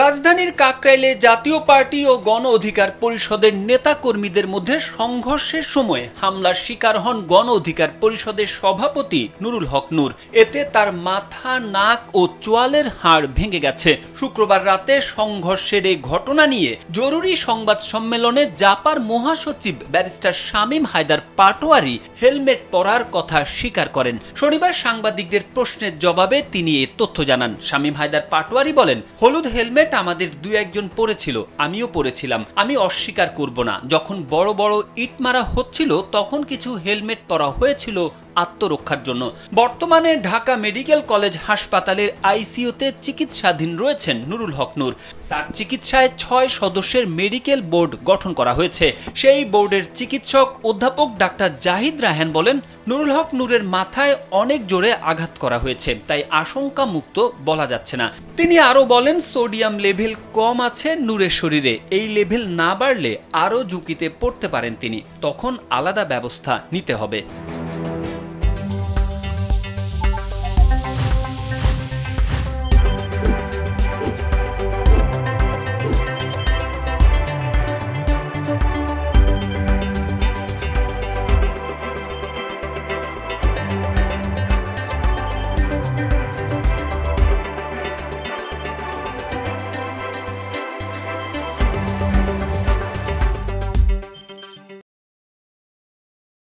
রাজধানীর কাকরাইলে জাতীয় পার্টি ও গণ অধিকার পরিষদের নেতাকর্মীদের মধ্যে সংঘর্ষের সময় হামলার শিকার হন গণ অধিকার পরিষদের সভাপতি নুরুল হক নূর। এতে তার মাথা, নাক ও চোয়ালের হাড় ভেঙে গেছে। শুক্রবার রাতে সংঘর্ষের এই ঘটনা নিয়ে জরুরি সংবাদ সম্মেলনে জাপার মহাসচিব ব্যারিস্টার শামীম হায়দার পাটোয়ারি হেলমেট পরার কথা স্বীকার করেন। শনিবার সাংবাদিকদের প্রশ্নের জবাবে তিনি এ তথ্য জানান। শামীম হায়দার পাটোয়ারি বলেন, হলুদ হেলমেট আমাদের দুই একজন পরেছিল, আমিও পরেছিলাম। আমি অস্বীকার করব না, যখন বড় বড় ইট মারা হচ্ছিল তখন কিছু হেলমেট পরা হয়েছিল আত্মরক্ষার জন্য। বর্তমানে ঢাকা মেডিকেল কলেজ হাসপাতালের আইসিইউতে চিকিৎসাধীন রয়েছেন নুরুল হক নূর। তার চিকিৎসায় ৬ সদস্যের মেডিকেল বোর্ড গঠন করা হয়েছে। সেই বোর্ডের চিকিৎসক অধ্যাপক ডাক্তার জাহিদ রায়হান বলেন, নুরুল হক নূরের মাথায় অনেক জোরে আঘাত করা হয়েছে, তাই আশঙ্কা মুক্ত বলা যাচ্ছে না। তিনি আরো বলেন, সোডিয়াম লেভেল কম আছে নূরের শরীরে, এই লেভেল না বাড়লে আরো ঝুঁকিতে পড়তে পারেন তিনি, তখন আলাদা ব্যবস্থা নিতে হবে।